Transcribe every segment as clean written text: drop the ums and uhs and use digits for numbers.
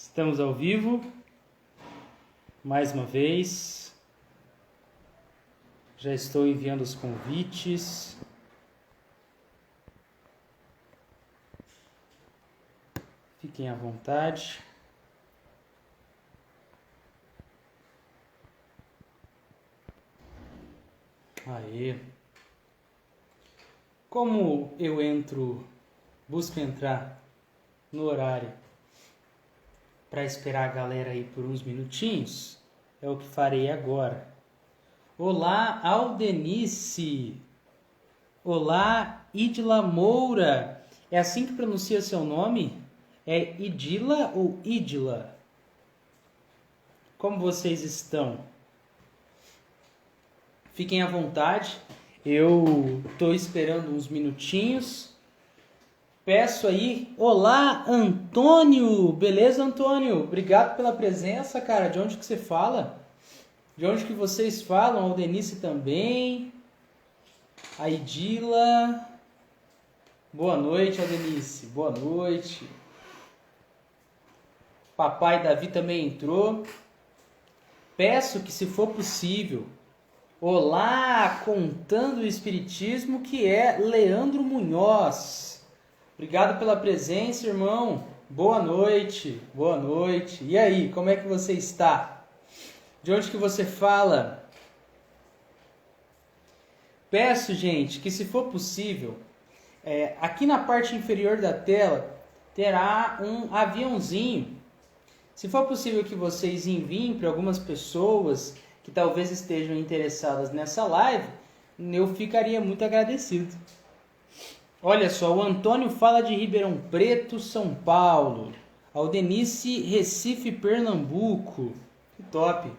Estamos ao vivo, mais uma vez. Já estou enviando os convites. Fiquem à vontade. Aê! Como eu busco entrar no horário para esperar a galera aí por uns minutinhos, é o que farei agora. Olá, Aldenice! Olá, Idila Moura! É assim que pronuncia seu nome? É Idila ou Idila? Como vocês estão? Fiquem à vontade, eu estou esperando uns minutinhos. Peço aí, olá Antônio, beleza Antônio? Obrigado pela presença, cara. De onde que você fala? De onde que vocês falam? Aldenice também. A Idila. Boa noite, Aldenice. Boa noite. Papai Davi também entrou. Peço que, se for possível, olá, contando o Espiritismo, que é Leandro Munhoz. Obrigado pela presença, irmão. Boa noite, boa noite. E aí, como é que você está? De onde que você fala? Peço, gente, que se for possível, aqui na parte inferior da tela terá um aviãozinho. Se for possível que vocês enviem para algumas pessoas que talvez estejam interessadas nessa live, eu ficaria muito agradecido. Olha só, o Antônio fala de Ribeirão Preto, São Paulo. Aldenice, Recife, Pernambuco. Que top.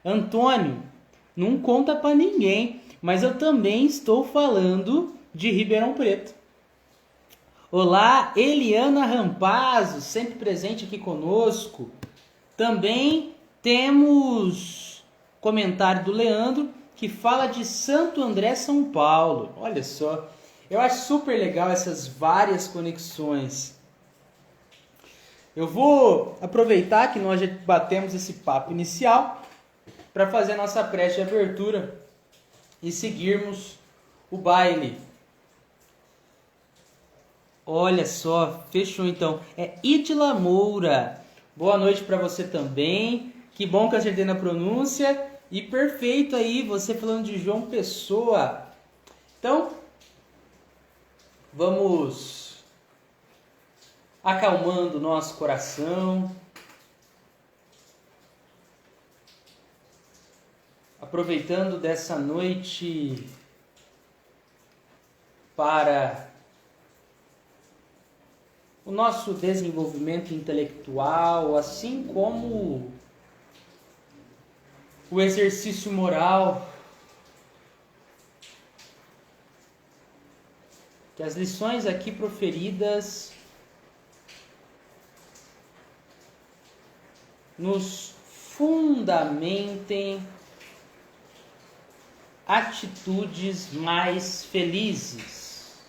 Antônio, não conta para ninguém, mas eu também estou falando de Ribeirão Preto. Olá, Eliana Rampazzo, sempre presente aqui conosco. Também temos comentário do Leandro, que fala de Santo André, São Paulo. Olha só. Eu acho super legal essas várias conexões. Eu vou aproveitar que nós já batemos esse papo inicial para fazer a nossa prece de abertura e seguirmos o baile. Olha só, fechou então. É Idila Moura. Boa noite para você também. Que bom que eu acertei na pronúncia. E perfeito aí, você falando de João Pessoa. Então, vamos acalmando o nosso coração, aproveitando dessa noite para o nosso desenvolvimento intelectual, assim como o exercício moral. Que as lições aqui proferidas nos fundamentem atitudes mais felizes.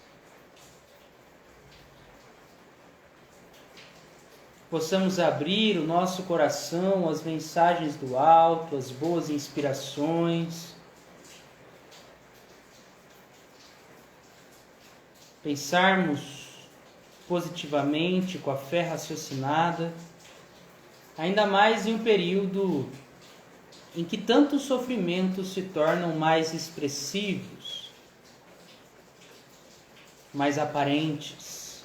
Possamos abrir o nosso coração às mensagens do alto, às boas inspirações. Pensarmos positivamente, com a fé raciocinada, ainda mais em um período em que tantos sofrimentos se tornam mais expressivos, mais aparentes.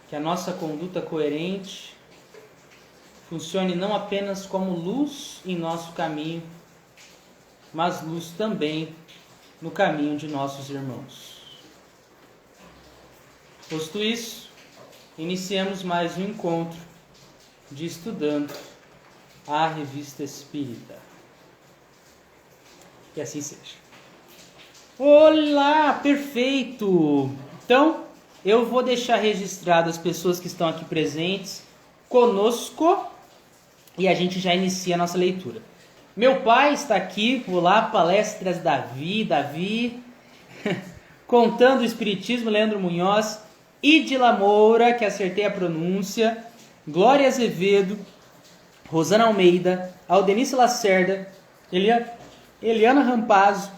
Que a nossa conduta coerente funcione não apenas como luz em nosso caminho, mas luz também no caminho de nossos irmãos. Posto isso, iniciamos mais um encontro de Estudando a Revista Espírita. Que assim seja. Olá, perfeito! Então, eu vou deixar registrado as pessoas que estão aqui presentes conosco e a gente já inicia a nossa leitura. Meu pai está aqui, olá, palestras Davi, contando o Espiritismo, Leandro Munhoz. Idila Moura, que acertei a pronúncia, Glória Azevedo, Rosana Almeida, Aldenice Lacerda, Eliana Rampazzo,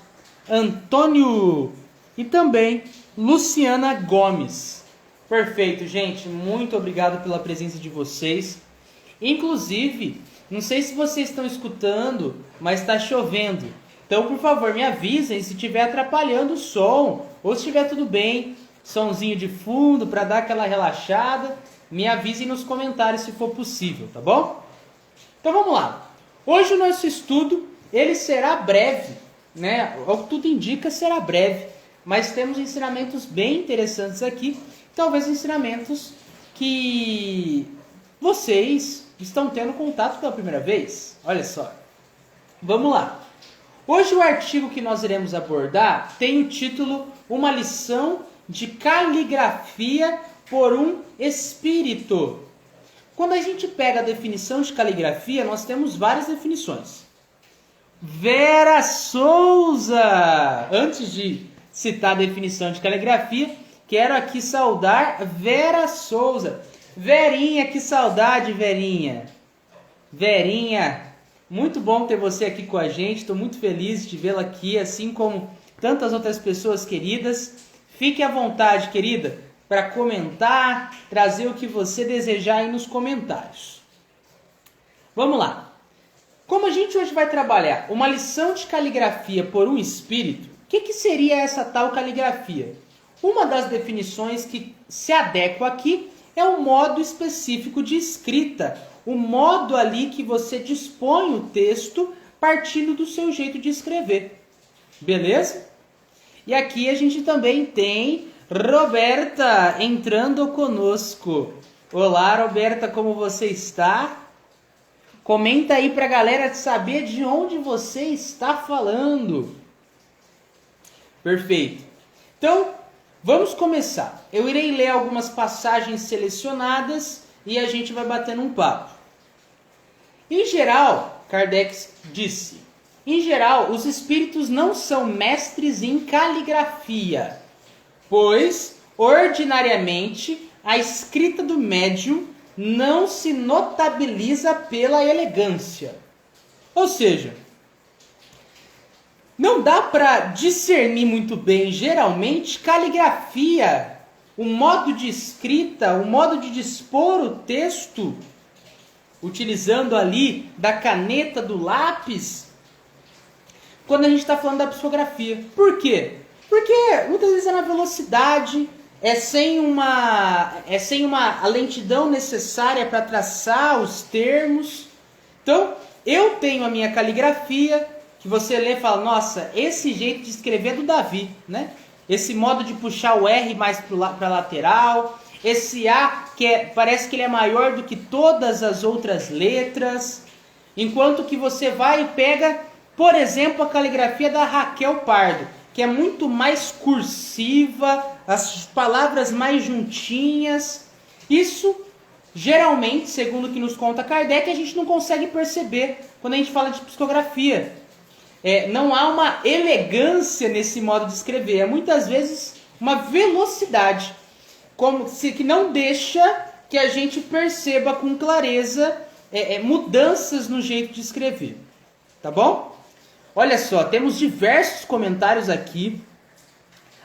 Antônio e também Luciana Gomes. Perfeito, gente. Muito obrigado pela presença de vocês. Inclusive, não sei se vocês estão escutando, mas está chovendo. Então, por favor, me avisem se estiver atrapalhando o som ou se estiver tudo bem. Sonzinho de fundo para dar aquela relaxada. Me avisem nos comentários se for possível, tá bom? Então vamos lá. Hoje o nosso estudo ele será breve, né? O que tudo indica será breve, mas temos ensinamentos bem interessantes aqui. Talvez ensinamentos que vocês estão tendo contato pela primeira vez. Olha só. Vamos lá. Hoje o artigo que nós iremos abordar tem o título Uma lição de caligrafia por um espírito. Quando a gente pega a definição de caligrafia, nós temos várias definições. Vera Souza! Antes de citar a definição de caligrafia, quero aqui saudar Vera Souza. Verinha, que saudade, Verinha. Verinha, muito bom ter você aqui com a gente. Estou muito feliz de vê-la aqui, assim como tantas outras pessoas queridas. Fique à vontade, querida, para comentar, trazer o que você desejar aí nos comentários. Vamos lá. Como a gente hoje vai trabalhar uma lição de caligrafia por um espírito, o que seria essa tal caligrafia? Uma das definições que se adequa aqui é um modo específico de escrita, o modo ali que você dispõe o texto partindo do seu jeito de escrever. Beleza? E aqui a gente também tem Roberta entrando conosco. Olá, Roberta, como você está? Comenta aí pra galera saber de onde você está falando. Perfeito. Então, vamos começar. Eu irei ler algumas passagens selecionadas e a gente vai batendo um papo. Em geral, Kardec disse, em geral, os espíritos não são mestres em caligrafia, pois, ordinariamente, a escrita do médium não se notabiliza pela elegância. Ou seja, não dá para discernir muito bem, geralmente, caligrafia, o modo de escrita, o modo de dispor o texto, utilizando ali da caneta, do lápis, quando a gente está falando da psicografia. Por quê? Porque muitas vezes é na velocidade, é sem uma a lentidão necessária para traçar os termos. Então, eu tenho a minha caligrafia, que você lê e fala, nossa, esse jeito de escrever é do Davi, né? Esse modo de puxar o R mais para a lateral, esse A, parece que ele é maior do que todas as outras letras, enquanto que você vai e pega, por exemplo, a caligrafia da Raquel Pardo, que é muito mais cursiva, as palavras mais juntinhas. Isso, geralmente, segundo o que nos conta Kardec, a gente não consegue perceber quando a gente fala de psicografia. Não há uma elegância nesse modo de escrever, é muitas vezes uma velocidade, que não deixa que a gente perceba com clareza mudanças no jeito de escrever. Tá bom? Olha só, temos diversos comentários aqui.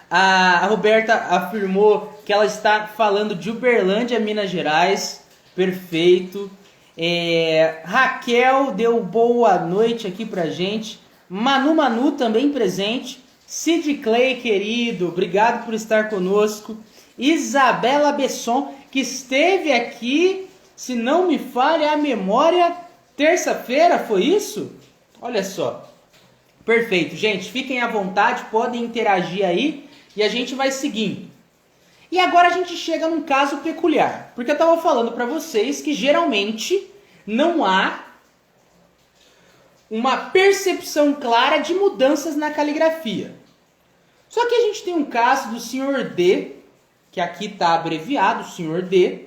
A Roberta afirmou que ela está falando de Uberlândia, Minas Gerais. Perfeito. Raquel deu boa noite aqui pra gente. Manu também presente. Sid Clay, querido, obrigado por estar conosco. Isabela Besson, que esteve aqui, se não me falha a memória, terça-feira, foi isso? Olha só. Perfeito, gente, fiquem à vontade, podem interagir aí e a gente vai seguindo. E agora a gente chega num caso peculiar, porque eu estava falando para vocês que geralmente não há uma percepção clara de mudanças na caligrafia. Só que a gente tem um caso do Sr. D, que aqui está abreviado, Sr. D,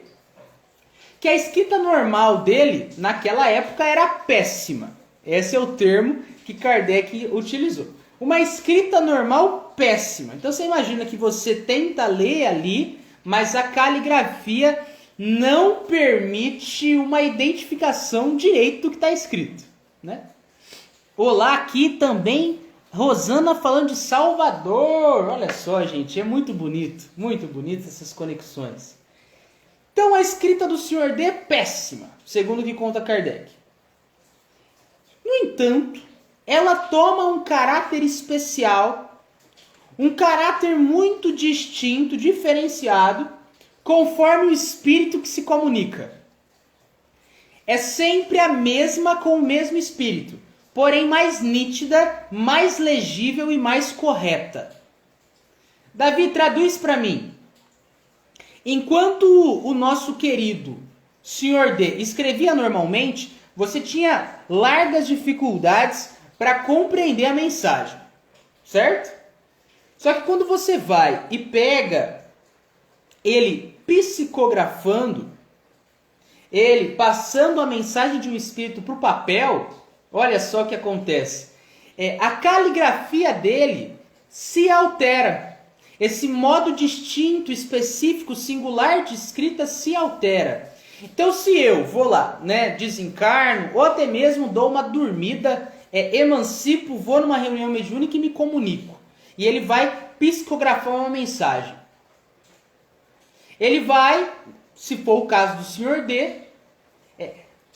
que a escrita normal dele naquela época era péssima. Esse é o termo que Kardec utilizou. Uma escrita normal péssima. Então você imagina que você tenta ler ali mas a caligrafia não permite uma identificação direito do que está escrito, né? Olá, aqui também Rosana falando de Salvador. Olha só, gente, é muito bonito essas conexões. Então a escrita do Sr. D é péssima, segundo o que conta Kardec. No entanto, ela toma um caráter especial, um caráter muito distinto, diferenciado, conforme o espírito que se comunica. É sempre a mesma com o mesmo espírito, porém mais nítida, mais legível e mais correta. Davi, traduz para mim. Enquanto o nosso querido Sr. D escrevia normalmente, você tinha largas dificuldades para compreender a mensagem, certo? Só que quando você vai e pega ele psicografando, ele passando a mensagem de um espírito para o papel, olha só o que acontece. A caligrafia dele se altera. Esse modo distinto, específico, singular de escrita se altera. Então se eu vou lá, né, desencarno, ou até mesmo dou uma dormida, emancipo, vou numa reunião mediúnica e me comunico. E ele vai psicografar uma mensagem. Ele vai, se for o caso do Sr. D,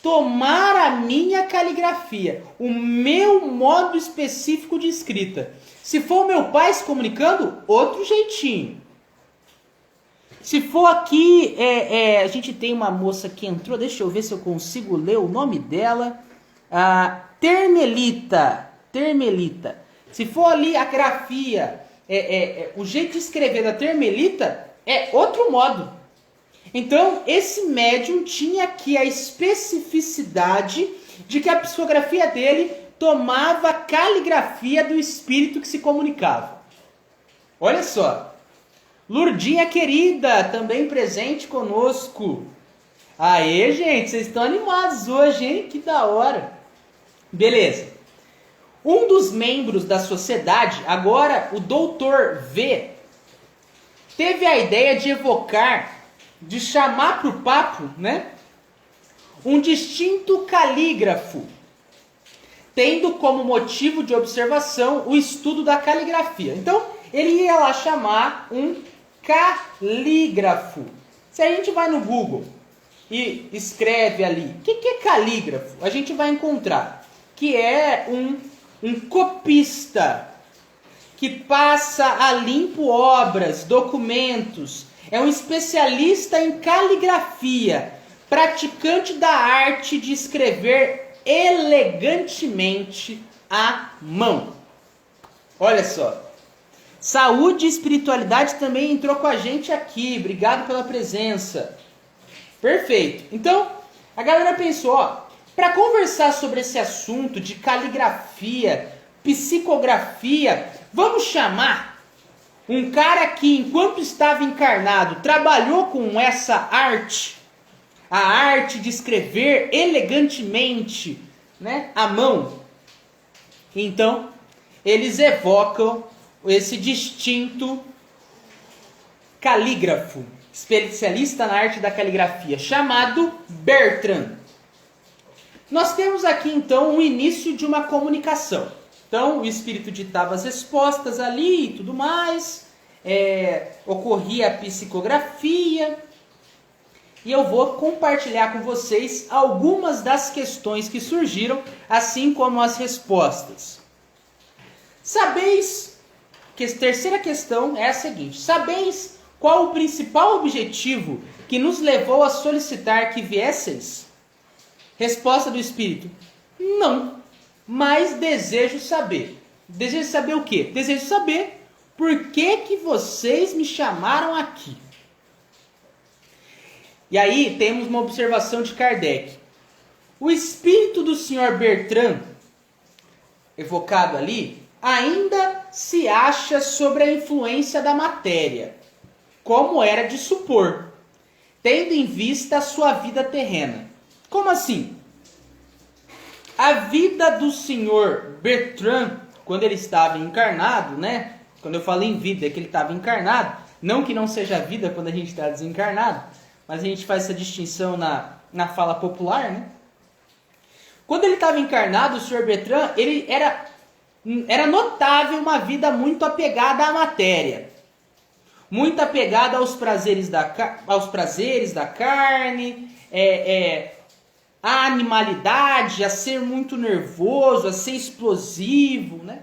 tomar a minha caligrafia, o meu modo específico de escrita. Se for o meu pai se comunicando, outro jeitinho. Se for aqui, a gente tem uma moça que entrou, deixa eu ver se eu consigo ler o nome dela. Termelita. Se for ali a grafia, o jeito de escrever da Termelita é outro modo. Então, esse médium tinha aqui a especificidade de que a psicografia dele tomava a caligrafia do espírito que se comunicava. Olha só. Lurdinha querida, também presente conosco. Aê, gente, vocês estão animados hoje, hein? Que da hora. Beleza. Um dos membros da sociedade, agora o Dr. V, teve a ideia de evocar, de chamar para o papo, né, um distinto calígrafo, tendo como motivo de observação o estudo da caligrafia. Então, ele ia lá chamar um calígrafo. Se a gente vai no Google e escreve ali, o que é calígrafo? A gente vai encontrar que é um copista que passa a limpo obras, documentos, é um especialista em caligrafia, praticante da arte de escrever elegantemente à mão. Olha só. Saúde e espiritualidade também entrou com a gente aqui. Obrigado pela presença. Perfeito. Então, a galera pensou, para conversar sobre esse assunto de caligrafia, psicografia, vamos chamar um cara que, enquanto estava encarnado, trabalhou com essa arte, a arte de escrever elegantemente, né, à mão. Então, eles evocam esse distinto calígrafo, especialista na arte da caligrafia, chamado Bertrand. Nós temos aqui, então, o início de uma comunicação. Então, o espírito ditava as respostas ali e tudo mais, ocorria a psicografia, e eu vou compartilhar com vocês algumas das questões que surgiram, assim como as respostas. Sabeis, terceira questão é a seguinte: sabeis qual o principal objetivo que nos levou a solicitar que viesseis? Resposta do espírito: não, mas desejo saber. Desejo saber o quê? Desejo saber por que vocês me chamaram aqui. E aí temos uma observação de Kardec. O espírito do Sr. Bertrand, evocado ali, ainda se acha sobre a influência da matéria, como era de supor, tendo em vista a sua vida terrena. Como assim? A vida do Sr. Bertrand, quando ele estava encarnado, né? Quando eu falo em vida, é que ele estava encarnado. Não que não seja vida quando a gente está desencarnado, mas a gente faz essa distinção na fala popular, né? Quando ele estava encarnado, o Sr. Bertrand, ele era notável uma vida muito apegada à matéria. Muito apegada aos prazeres da carne, à animalidade, a ser muito nervoso, a ser explosivo, né?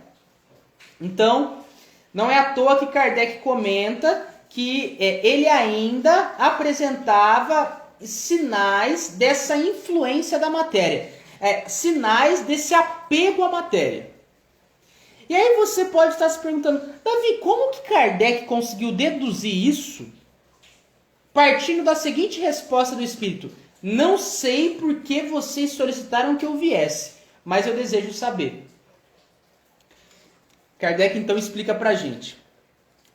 Então, não é à toa que Kardec comenta que ele ainda apresentava sinais dessa influência da matéria, sinais desse apego à matéria. E aí você pode estar se perguntando, Davi, como que Kardec conseguiu deduzir isso partindo da seguinte resposta do Espírito? Não sei por que vocês solicitaram que eu viesse, mas eu desejo saber. Kardec então explica pra gente.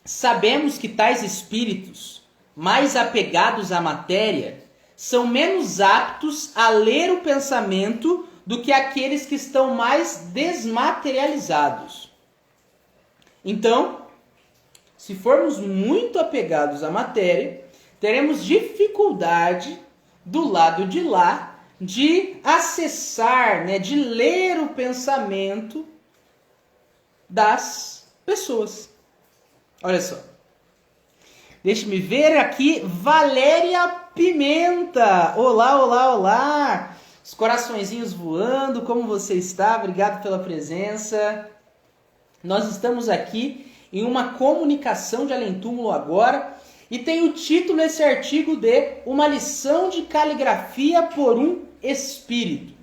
Sabemos que tais espíritos, mais apegados à matéria, são menos aptos a ler o pensamento do que aqueles que estão mais desmaterializados. Então, se formos muito apegados à matéria, teremos dificuldade do lado de lá de acessar, de ler o pensamento das pessoas. Olha só. Deixe-me ver aqui, Valéria Pimenta. Olá, olá, olá. Os coraçõezinhos voando, como você está? Obrigado pela presença. Nós estamos aqui em uma comunicação de além-túmulo agora e tem o título nesse artigo de Uma lição de caligrafia por um espírito.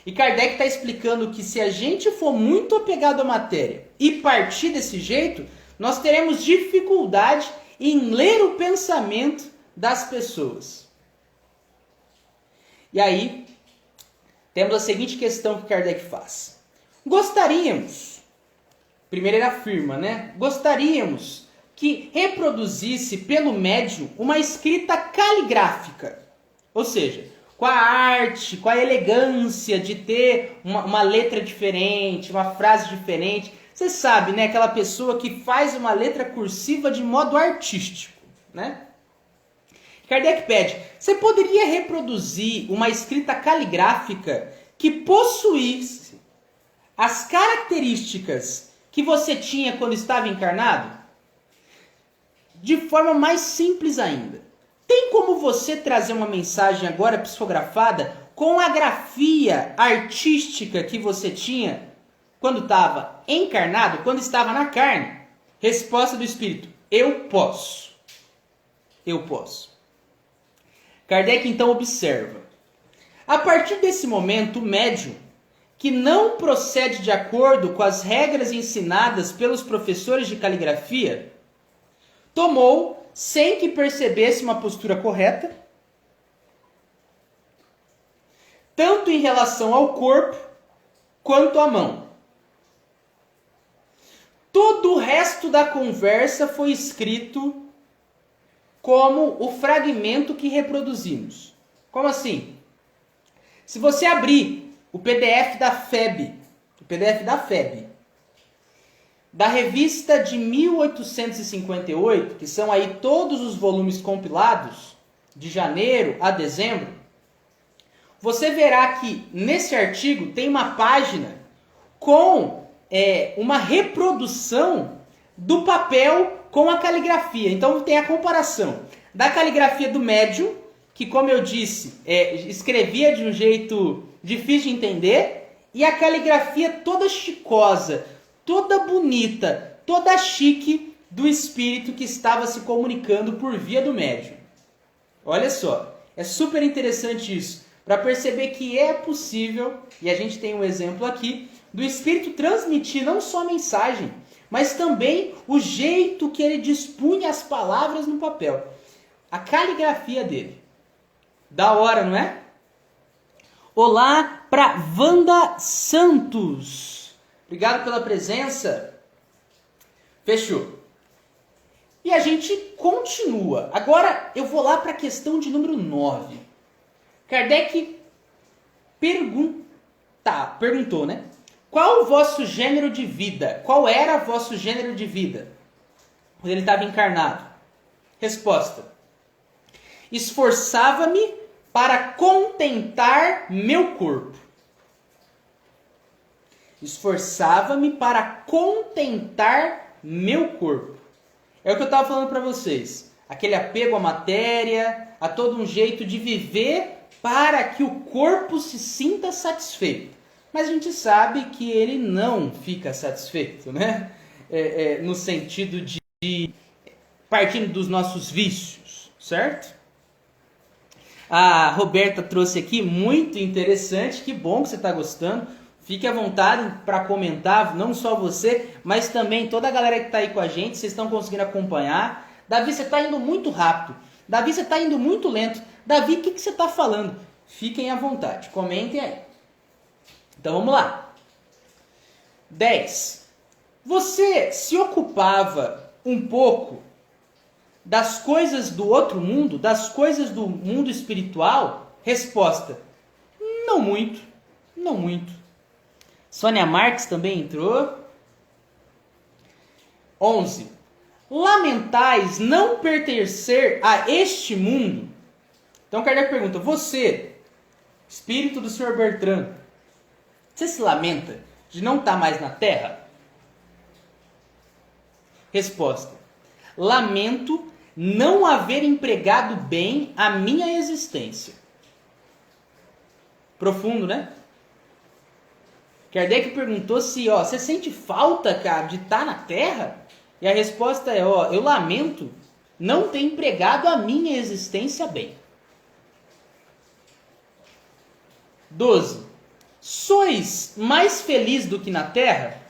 E Kardec está explicando que se a gente for muito apegado à matéria e partir desse jeito, nós teremos dificuldade em ler o pensamento das pessoas. E aí, temos a seguinte questão que Kardec faz. Gostaríamos, primeiro ele afirma, gostaríamos que reproduzisse pelo médium uma escrita caligráfica. Ou seja, com a arte, com a elegância de ter uma letra diferente, uma frase diferente. Você sabe, aquela pessoa que faz uma letra cursiva de modo artístico, Kardec pede, você poderia reproduzir uma escrita caligráfica que possuísse as características que você tinha quando estava encarnado? De forma mais simples ainda. Tem como você trazer uma mensagem agora psicografada com a grafia artística que você tinha quando estava encarnado, quando estava na carne? Resposta do Espírito, eu posso. Eu posso. Kardec então observa. A partir desse momento, o médium, que não procede de acordo com as regras ensinadas pelos professores de caligrafia, tomou, sem que percebesse uma postura correta, tanto em relação ao corpo quanto à mão. Todo o resto da conversa foi escrito como o fragmento que reproduzimos. Como assim? Se você abrir o PDF da FEB, da revista de 1858, que são aí todos os volumes compilados, de janeiro a dezembro, você verá que nesse artigo tem uma página com uma reprodução do papel com a caligrafia. Então tem a comparação da caligrafia do médium, que, como eu disse, escrevia de um jeito difícil de entender, e a caligrafia toda chicosa, toda bonita, toda chique do espírito que estava se comunicando por via do médium. Olha só, é super interessante isso, para perceber que é possível, e a gente tem um exemplo aqui, do espírito transmitir não só a mensagem, mas também o jeito que ele dispunha as palavras no papel. A caligrafia dele. Da hora, não é? Olá para Wanda Santos. Obrigado pela presença. Fechou. E a gente continua. Agora eu vou lá para a questão de número 9. Kardec perguntou, Qual o vosso gênero de vida? Qual era o vosso gênero de vida? quando ele estava encarnado? Resposta: esforçava-me para contentar meu corpo. Esforçava-me para contentar meu corpo. É o que eu estava falando para vocês. Aquele apego à matéria, a todo um jeito de viver para que o corpo se sinta satisfeito. Mas a gente sabe que ele não fica satisfeito, né? No sentido de partindo dos nossos vícios, certo? A Roberta trouxe aqui, muito interessante, que bom que você está gostando. Fique à vontade para comentar, não só você, mas também toda a galera que está aí com a gente, vocês estão conseguindo acompanhar. Davi, você está indo muito rápido. Davi, você está indo muito lento. Davi, o que você está falando? Fiquem à vontade, comentem aí. Então vamos lá. 10. Você se ocupava um pouco das coisas do outro mundo, das coisas do mundo espiritual? Resposta: não muito, não muito. Sônia Marques também entrou. 11. Lamentais não pertencer a este mundo? Então Kardec pergunta: você, espírito do Sr. Bertrand, você se lamenta de não estar mais na Terra? Resposta: lamento não haver empregado bem a minha existência. Profundo, né? Kardec perguntou se, você sente falta, cara, de estar na Terra? E a resposta é, eu lamento não ter empregado a minha existência bem. 12. Sois mais feliz do que na Terra?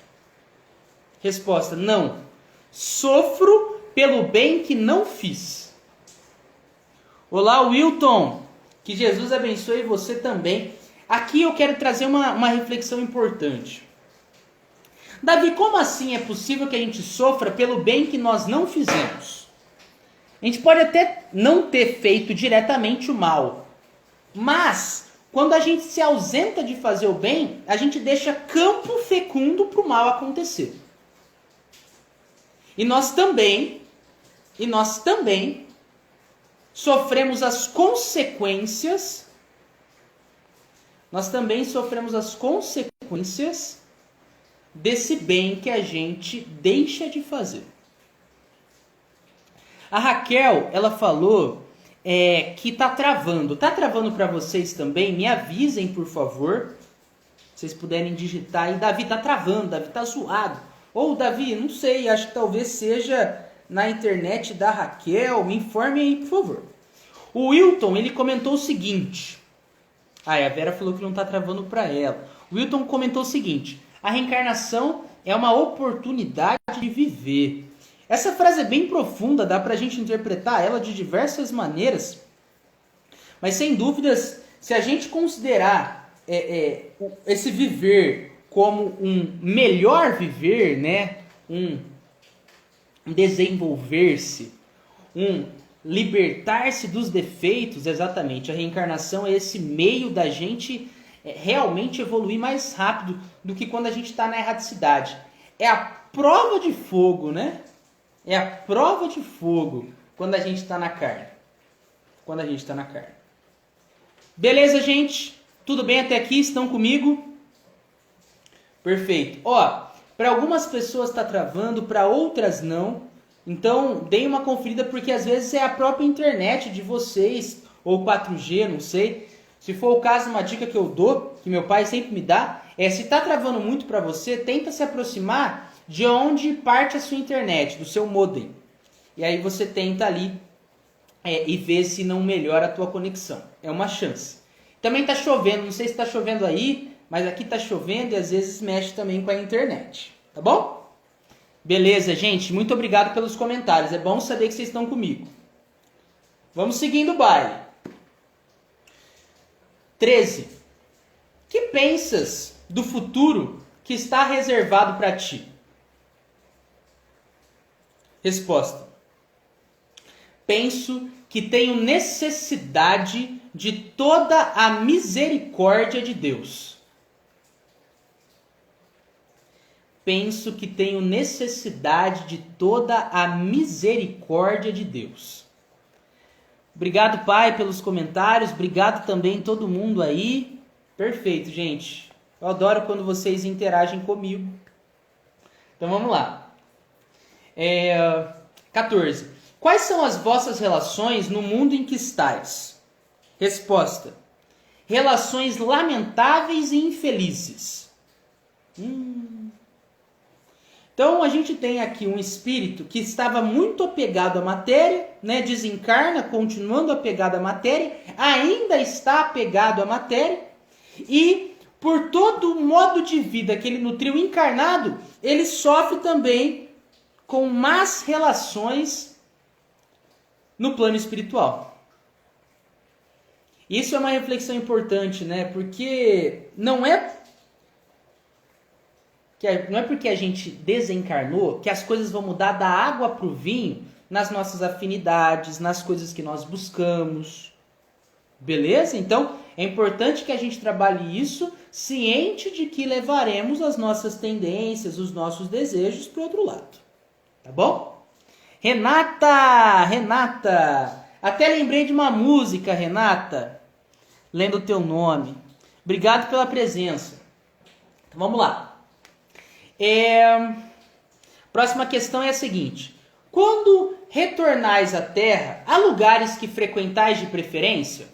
Resposta: não. Sofro pelo bem que não fiz. Olá, Wilton. Que Jesus abençoe você também. Aqui eu quero trazer uma reflexão importante. Davi, como assim é possível que a gente sofra pelo bem que nós não fizemos? A gente pode até não ter feito diretamente o mal, mas quando a gente se ausenta de fazer o bem, a gente deixa campo fecundo para o mal acontecer. E nós também sofremos as consequências. Nós também sofremos as consequências desse bem que a gente deixa de fazer. A Raquel, ela falou que tá travando. Tá travando para vocês também? Me avisem, por favor. Se vocês puderem digitar aí. Davi, tá travando. Davi, tá zoado. Ou, Davi, não sei. Acho que talvez seja na internet da Raquel. Me informe aí, por favor. O Wilton, ele comentou o seguinte. A Vera falou que não tá travando para ela. O Wilton comentou o seguinte. A reencarnação é uma oportunidade de viver. Essa frase é bem profunda, dá pra gente interpretar ela de diversas maneiras. Mas sem dúvidas, se a gente considerar esse viver como um melhor viver, né? Um desenvolver-se, um libertar-se dos defeitos, exatamente. A reencarnação é esse meio da gente realmente evoluir mais rápido do que quando a gente está na erradicidade. É a prova de fogo, né? É a prova de fogo quando a gente está na carne. Quando a gente está na carne. Beleza, gente? Tudo bem até aqui? Estão comigo? Perfeito. Para algumas pessoas está travando, para outras não. Então, deem uma conferida, porque às vezes é a própria internet de vocês, ou 4G, não sei. Se for o caso, uma dica que eu dou, que meu pai sempre me dá, se está travando muito para você, tenta se aproximar de onde parte a sua internet, do seu modem. E aí você tenta ali e ver se não melhora a tua conexão. É uma chance. Também está chovendo, não sei se está chovendo aí, mas aqui está chovendo e às vezes mexe também com a internet. Tá bom? Beleza, gente. Muito obrigado pelos comentários. É bom saber que vocês estão comigo. Vamos seguindo o baile. 13. Que pensas do futuro que está reservado para ti? Resposta: penso que tenho necessidade de toda a misericórdia de Deus. penso que tenho necessidade de toda a misericórdia de Deus. Obrigado, Pai, pelos comentários. Obrigado também todo mundo aí. Perfeito, gente. Eu adoro quando vocês interagem comigo. Então vamos lá. 14. Quais são as vossas relações no mundo em que estáis? Resposta. Relações lamentáveis e infelizes. Então a gente tem aqui um espírito que estava muito apegado à matéria, né? Desencarna, continuando apegado à matéria, ainda está apegado à matéria, e por todo o modo de vida que ele nutriu encarnado, ele sofre também com más relações no plano espiritual. Isso é uma reflexão importante, né? Porque não é porque a gente desencarnou que as coisas vão mudar da água para o vinho nas nossas afinidades, nas coisas que nós buscamos. Beleza? Então, é importante que a gente trabalhe isso ciente de que levaremos as nossas tendências, os nossos desejos para o outro lado. Tá bom? Renata! Até lembrei de uma música, Renata, lendo o teu nome. Obrigado pela presença. Então, vamos lá. Próxima questão é a seguinte. Quando retornais à Terra, há lugares que frequentais de preferência?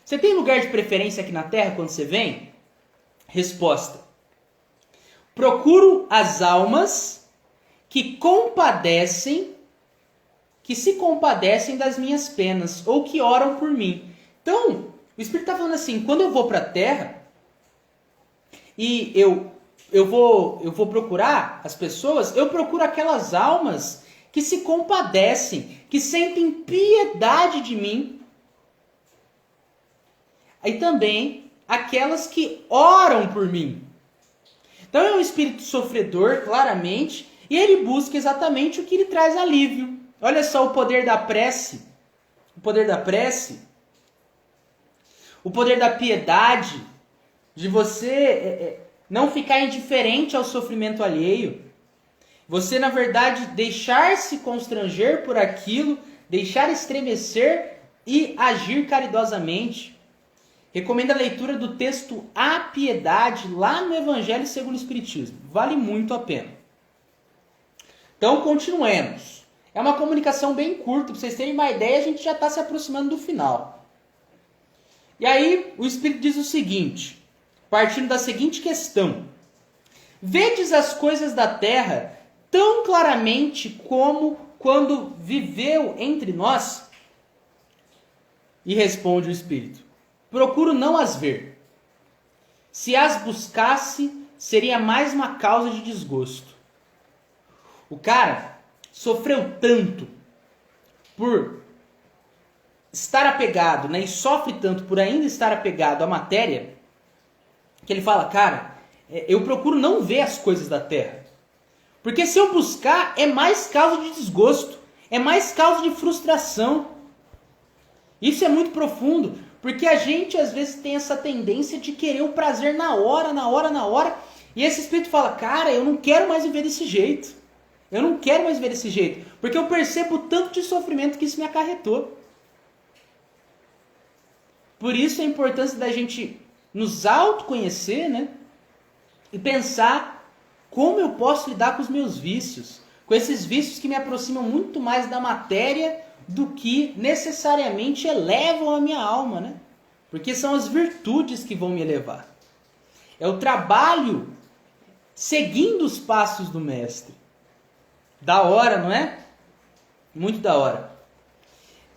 Você tem lugar de preferência aqui na Terra quando você vem? Resposta. Procuro as almas que se compadecem das minhas penas, ou que oram por mim. Então, o Espírito está falando assim, quando eu vou para a Terra, e eu vou procurar as pessoas, eu procuro aquelas almas que se compadecem, que sentem piedade de mim. E também aquelas que oram por mim. Então é um espírito sofredor, claramente, e ele busca exatamente o que lhe traz alívio. Olha só o poder da prece. O poder da prece. O poder da piedade. De você não ficar indiferente ao sofrimento alheio. Você, na verdade, deixar-se constranger por aquilo, deixar estremecer e agir caridosamente. Recomendo a leitura do texto A Piedade, lá no Evangelho segundo o Espiritismo. Vale muito a pena. Então, continuemos. É uma comunicação bem curta, para vocês terem uma ideia, a gente já está se aproximando do final. E aí, o Espírito diz o seguinte, partindo da seguinte questão. Vedes as coisas da terra tão claramente como quando viveu entre nós? E responde o Espírito. Procuro não as ver. Se as buscasse, seria mais uma causa de desgosto. O cara sofreu tanto por estar apegado, né? E sofre tanto por ainda estar apegado à matéria, que ele fala, cara, eu procuro não ver as coisas da terra. Porque se eu buscar, é mais causa de desgosto, é mais causa de frustração. Isso é muito profundo, porque a gente às vezes tem essa tendência de querer o prazer na hora, e esse espírito fala, cara, eu não quero mais viver desse jeito. Eu não quero mais viver desse jeito, porque eu percebo o tanto de sofrimento que isso me acarretou. Por isso a importância da gente nos autoconhecer, né? E pensar como eu posso lidar com os meus vícios, com esses vícios que me aproximam muito mais da matéria do que necessariamente elevam a minha alma, né? Porque são as virtudes que vão me elevar. É o trabalho seguindo os passos do mestre. Da hora, não é? Muito da hora.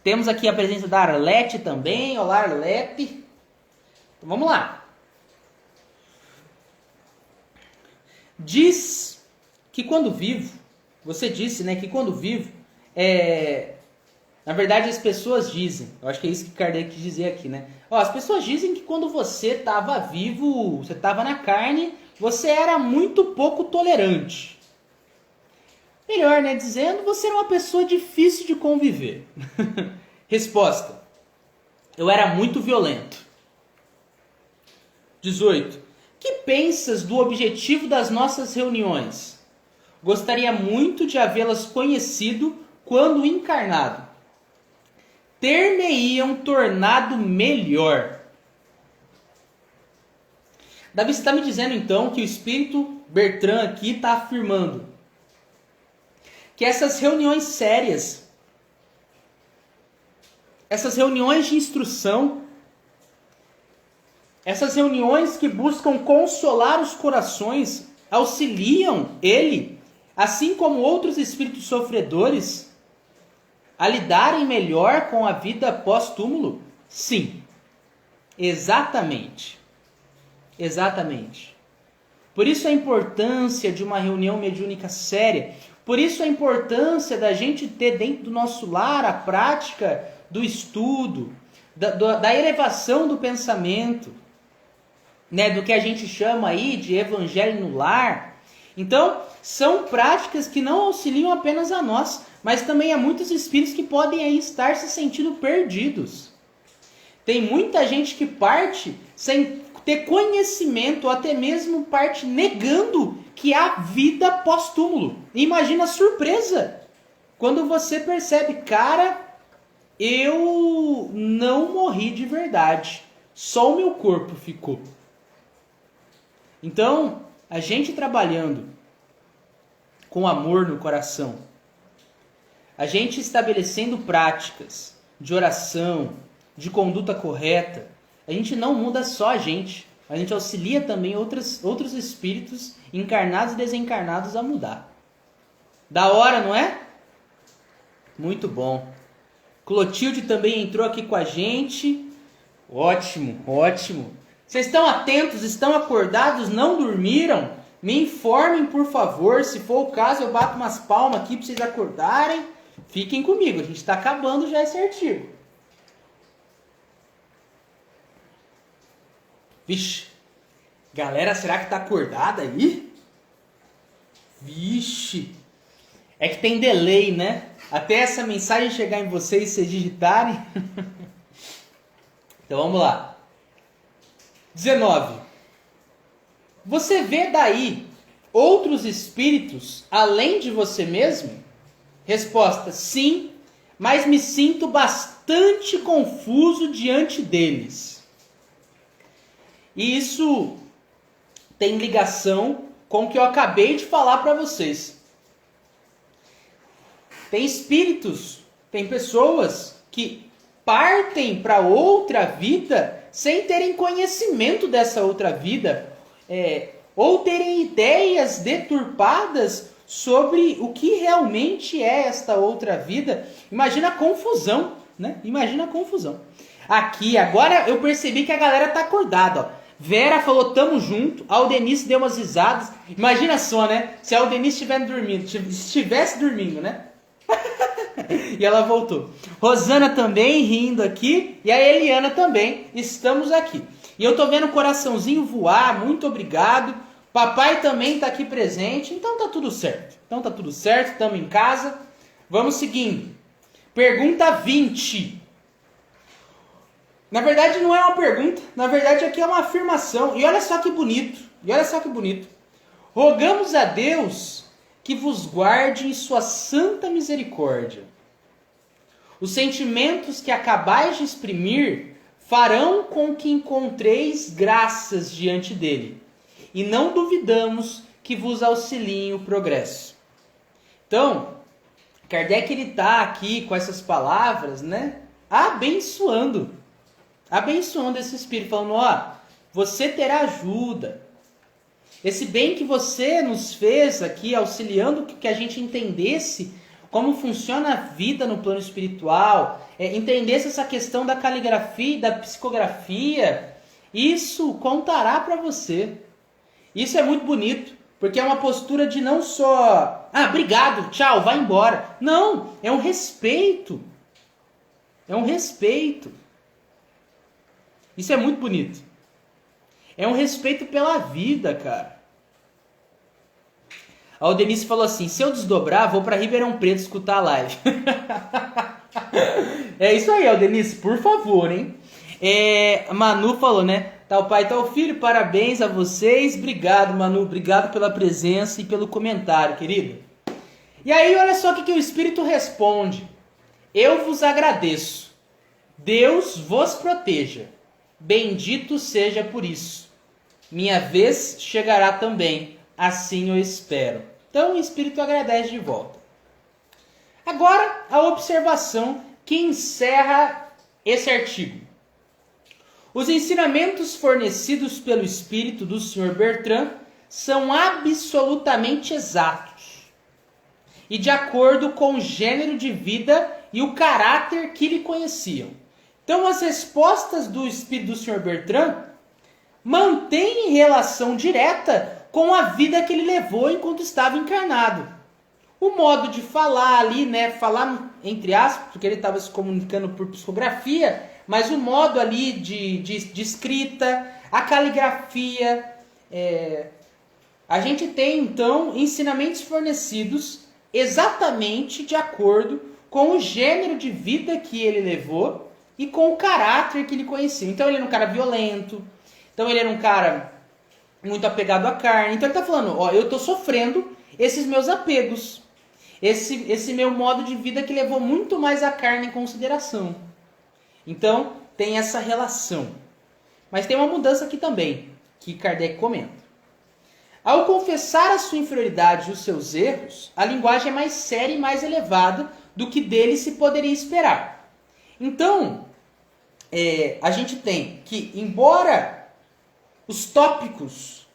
Temos aqui a presença da Arlete também. Olá, Arlete. Então, vamos lá. Diz que quando vivo, você disse, né, que quando vivo, na verdade as pessoas dizem, eu acho que é isso que Kardec quis dizer aqui, né? As pessoas dizem que quando você estava vivo, você estava na carne, você era muito pouco tolerante. Melhor, né, dizendo, você era uma pessoa difícil de conviver. Resposta. Eu era muito violento. 18. que pensas do objetivo das nossas reuniões? Gostaria muito de havê-las conhecido quando encarnado. Ter-me-iam tornado melhor. Davi, você está me dizendo então que o espírito Bertrand aqui está afirmando que essas reuniões sérias, essas reuniões de instrução, essas reuniões que buscam consolar os corações, auxiliam ele, assim como outros espíritos sofredores, a lidarem melhor com a vida pós-túmulo? Sim, exatamente. Exatamente. Por isso a importância de uma reunião mediúnica séria, por isso a importância da gente ter dentro do nosso lar a prática do estudo, da elevação do pensamento, né, do que a gente chama aí de evangelho no lar. Então, são práticas que não auxiliam apenas a nós, mas também a muitos espíritos que podem aí estar se sentindo perdidos. Tem muita gente que parte sem ter conhecimento, ou até mesmo parte negando que há vida pós-túmulo. Imagina a surpresa quando você percebe, cara, eu não morri de verdade, só o meu corpo ficou. Então, a gente trabalhando com amor no coração, a gente estabelecendo práticas de oração, de conduta correta, a gente não muda só a gente auxilia também outros espíritos encarnados e desencarnados a mudar. Da hora, não é? Muito bom. Clotilde também entrou aqui com a gente. Ótimo, ótimo. Vocês estão atentos? Estão acordados? Não dormiram? Me informem, por favor. Se for o caso, eu bato umas palmas aqui para vocês acordarem. Fiquem comigo, a gente está acabando já esse artigo. Vixe, galera, será que tá acordada aí? Vixe, é que tem delay, né? Até essa mensagem chegar em vocês, vocês digitarem. Então vamos lá. 19. Você vê daí outros espíritos além de você mesmo? Resposta: sim, mas me sinto bastante confuso diante deles. E isso tem ligação com o que eu acabei de falar para vocês. Tem espíritos, tem pessoas que partem para outra vida sem terem conhecimento dessa outra vida, ou terem ideias deturpadas sobre o que realmente é esta outra vida. Imagina a confusão, né? Imagina a confusão. Aqui, agora eu percebi que a galera tá acordada, ó. Vera falou, tamo junto. A Aldenice deu umas risadas. Imagina só, né? Se a Aldenice estivesse dormindo, né? E ela voltou. Rosana também rindo aqui. E a Eliana também. Estamos aqui. E eu tô vendo o coraçãozinho voar. Muito obrigado. Papai também tá aqui presente. Então tá tudo certo. Estamos em casa. Vamos seguindo. Pergunta 20. Na verdade não é uma pergunta, na verdade aqui é uma afirmação. E olha só que bonito, Rogamos a Deus que vos guarde em sua santa misericórdia. Os sentimentos que acabais de exprimir farão com que encontreis graças diante dele. E não duvidamos que vos auxiliem o progresso. Então, Kardec ele está aqui com essas palavras, né? Abençoando esse espírito, falando, ó, você terá ajuda. Esse bem que você nos fez aqui, auxiliando que a gente entendesse como funciona a vida no plano espiritual, entendesse essa questão da caligrafia e da psicografia, isso contará para você. Isso é muito bonito, porque é uma postura de não só, obrigado, tchau, vai embora. Não, é um respeito. Isso é muito bonito. É um respeito pela vida, cara. A Aldenice falou assim, se eu desdobrar, vou para Ribeirão Preto escutar a live. É isso aí, Aldenice, por favor, hein? A Manu falou, né? Tal pai, tal filho, parabéns a vocês. Obrigado, Manu. Obrigado pela presença e pelo comentário, querido. E aí, olha só o que o Espírito responde. Eu vos agradeço. Deus vos proteja. Bendito seja por isso. Minha vez chegará também. Assim eu espero. Então o Espírito agradece de volta. Agora, a observação que encerra esse artigo. Os ensinamentos fornecidos pelo Espírito do Sr. Bertrand são absolutamente exatos e de acordo com o gênero de vida e o caráter que lhe conheciam. Então, as respostas do Espírito do Sr. Bertrand mantêm relação direta com a vida que ele levou enquanto estava encarnado. O modo de falar ali, né, falar entre aspas, porque ele estava se comunicando por psicografia, mas o modo ali de escrita, a caligrafia, a gente tem então ensinamentos fornecidos exatamente de acordo com o gênero de vida que ele levou e com o caráter que ele conhecia. Então ele era um cara violento, então ele era um cara muito apegado à carne. Então ele está falando, ó, eu estou sofrendo esses meus apegos, esse meu modo de vida que levou muito mais a carne em consideração. Então, tem essa relação. Mas tem uma mudança aqui também, que Kardec comenta. Ao confessar a sua inferioridade e os seus erros, a linguagem é mais séria e mais elevada do que dele se poderia esperar. Então, a gente tem que, embora os tópicos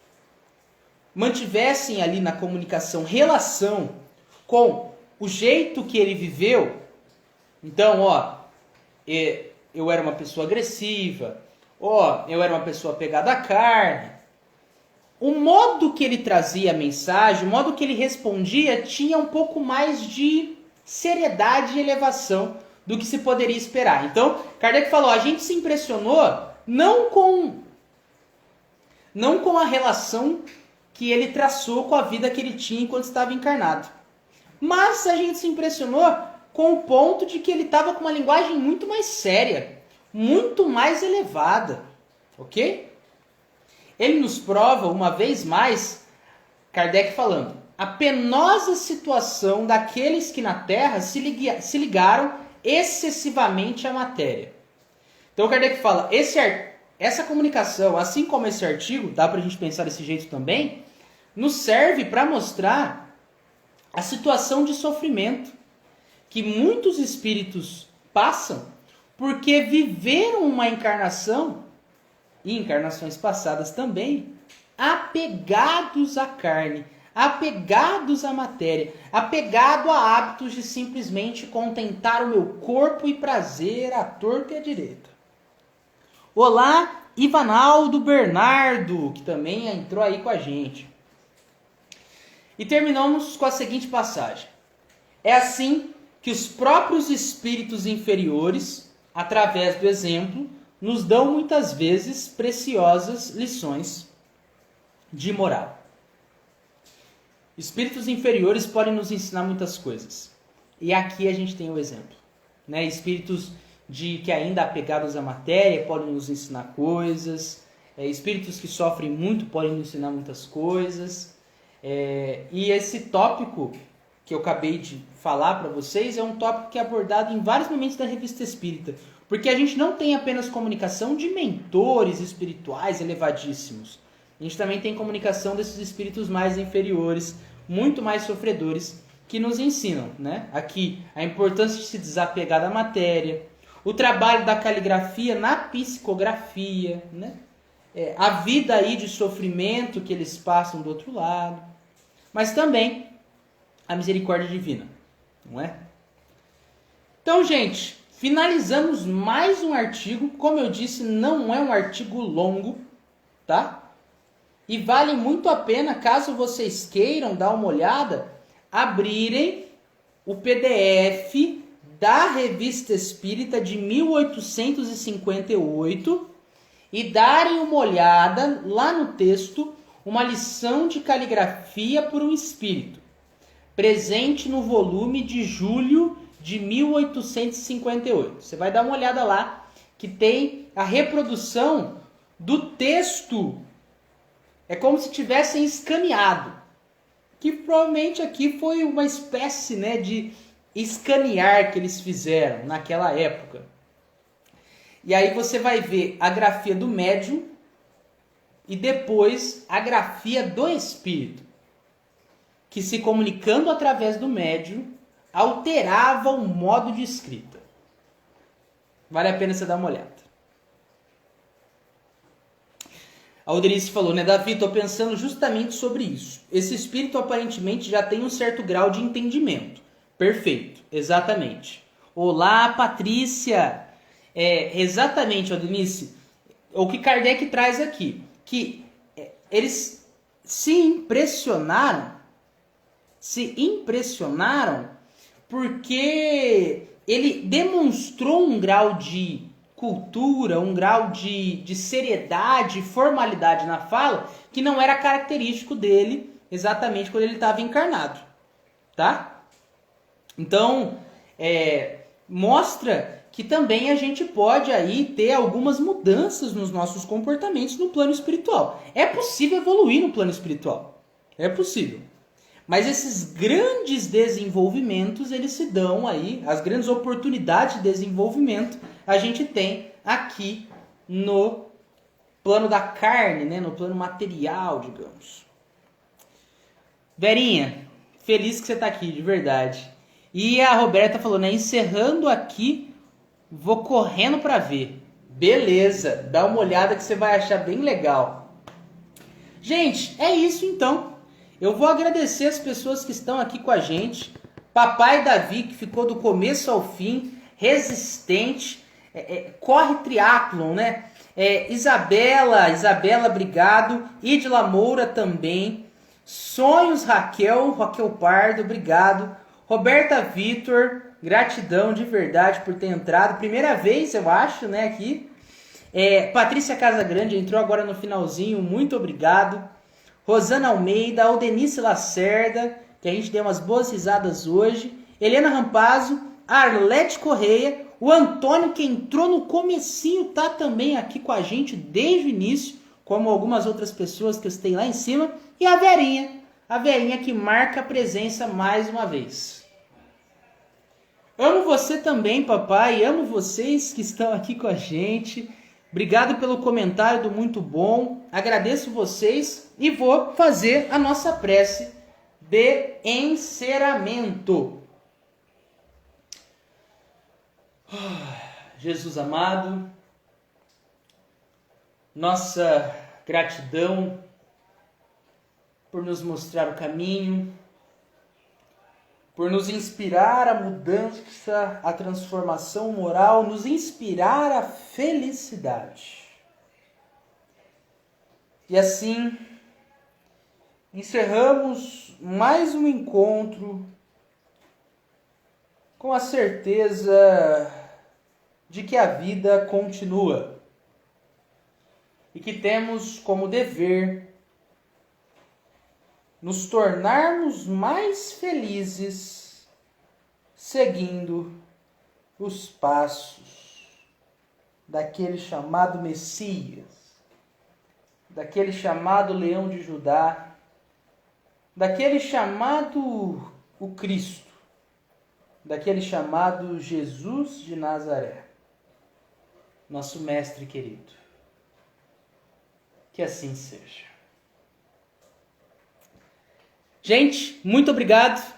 mantivessem ali na comunicação relação com o jeito que ele viveu, então, eu era uma pessoa agressiva, eu era uma pessoa apegada à carne. O modo que ele trazia a mensagem, o modo que ele respondia, tinha um pouco mais de seriedade e elevação do que se poderia esperar. Então, Kardec falou, a gente se impressionou não com a relação que ele traçou com a vida que ele tinha enquanto estava encarnado, mas a gente se impressionou com o ponto de que ele estava com uma linguagem muito mais séria, muito mais elevada, ok? Ele nos prova, uma vez mais, Kardec falando, a penosa situação daqueles que na Terra se ligaram excessivamente à matéria. Então Kardec fala, essa comunicação, assim como esse artigo, dá para a gente pensar desse jeito também, nos serve para mostrar a situação de sofrimento que muitos espíritos passam porque viveram uma encarnação, e encarnações passadas também, apegados à carne, apegados à matéria, apegado a hábitos de simplesmente contentar o meu corpo e prazer à torta e à direita. Olá, Ivanaldo Bernardo, que também entrou aí com a gente. E terminamos com a seguinte passagem. É assim que os próprios espíritos inferiores, através do exemplo, nos dão muitas vezes preciosas lições de moral. Espíritos inferiores podem nos ensinar muitas coisas. E aqui a gente tem o exemplo. Né? Espíritos que ainda apegados à matéria podem nos ensinar coisas. Espíritos que sofrem muito podem nos ensinar muitas coisas. E esse tópico que eu acabei de falar para vocês é um tópico que é abordado em vários momentos da Revista Espírita. Porque a gente não tem apenas comunicação de mentores espirituais elevadíssimos. A gente também tem comunicação desses espíritos mais inferiores, muito mais sofredores, que nos ensinam, né? Aqui, a importância de se desapegar da matéria, o trabalho da caligrafia na psicografia, né? A vida aí de sofrimento que eles passam do outro lado, mas também a misericórdia divina, não é? Então, gente, finalizamos mais um artigo. Como eu disse, não é um artigo longo, tá? E vale muito a pena, caso vocês queiram dar uma olhada, abrirem o PDF da Revista Espírita de 1858 e darem uma olhada lá no texto, uma lição de caligrafia por um espírito, presente no volume de julho de 1858. Você vai dar uma olhada lá, que tem a reprodução do texto. É como se tivessem escaneado. Que provavelmente aqui foi uma espécie, né, de escanear que eles fizeram naquela época. E aí você vai ver a grafia do médium e depois a grafia do espírito, que se comunicando através do médium alterava o modo de escrita. Vale a pena você dar uma olhada. A Aldenice falou, né, Davi, estou pensando justamente sobre isso. Esse espírito aparentemente já tem um certo grau de entendimento. Perfeito, exatamente. Olá, Patrícia. Exatamente, Aldenice. O que Kardec traz aqui, que eles se impressionaram porque ele demonstrou um grau de cultura, um grau de seriedade, formalidade na fala, que não era característico dele exatamente quando ele estava encarnado, tá? Então, mostra que também a gente pode aí ter algumas mudanças nos nossos comportamentos no plano espiritual. É possível evoluir no plano espiritual, é possível. Mas esses grandes desenvolvimentos, eles se dão aí, as grandes oportunidades de desenvolvimento, a gente tem aqui no plano da carne, né? No plano material, digamos. Verinha, feliz que você está aqui, de verdade. E a Roberta falou, né? Encerrando aqui, vou correndo para ver. Beleza, dá uma olhada que você vai achar bem legal. Gente, é isso então. Eu vou agradecer as pessoas que estão aqui com a gente. Papai Davi, que ficou do começo ao fim, resistente, corre triatlon, né? Isabela, obrigado. Idila Moura também. Sonhos Raquel Pardo, obrigado. Roberta Vitor, gratidão de verdade por ter entrado. Primeira vez, eu acho, né, aqui. Patrícia Casagrande entrou agora no finalzinho, muito obrigado. Rosana Almeida, Aldenice Lacerda, que a gente deu umas boas risadas hoje. Helena Rampazzo, Arlete Correia, o Antônio, que entrou no comecinho, tá também aqui com a gente desde o início, como algumas outras pessoas que eu citei lá em cima. E a Verinha que marca a presença mais uma vez. Amo você também, papai, amo vocês que estão aqui com a gente. Obrigado pelo comentário do muito bom. Agradeço vocês e vou fazer a nossa prece de encerramento. Jesus amado, nossa gratidão por nos mostrar o caminho, por nos inspirar a mudança, a transformação moral, nos inspirar a felicidade. E assim, encerramos mais um encontro com a certeza de que a vida continua e que temos como dever nos tornarmos mais felizes seguindo os passos daquele chamado Messias, daquele chamado Leão de Judá, daquele chamado o Cristo, daquele chamado Jesus de Nazaré, nosso mestre querido. Que assim seja. Gente, muito obrigado.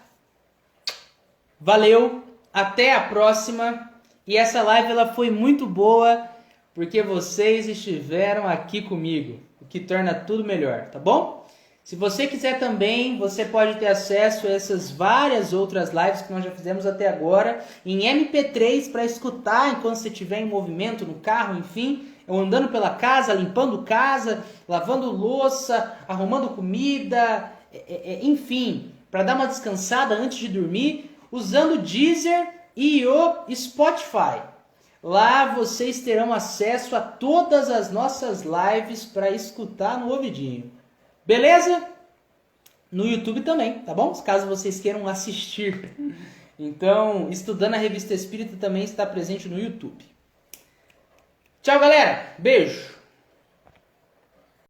Valeu. Até a próxima. E essa live ela foi muito boa porque vocês estiveram aqui comigo, o que torna tudo melhor, tá bom? Se você quiser também, você pode ter acesso a essas várias outras lives que nós já fizemos até agora em MP3 para escutar enquanto você estiver em movimento, no carro, enfim, ou andando pela casa, limpando casa, lavando louça, arrumando comida, enfim, para dar uma descansada antes de dormir, usando o Deezer e o Spotify. Lá vocês terão acesso a todas as nossas lives para escutar no ouvidinho. Beleza? No YouTube também, tá bom? Caso vocês queiram assistir. Então, Estudando a Revista Espírita também está presente no YouTube. Tchau, galera. Beijo.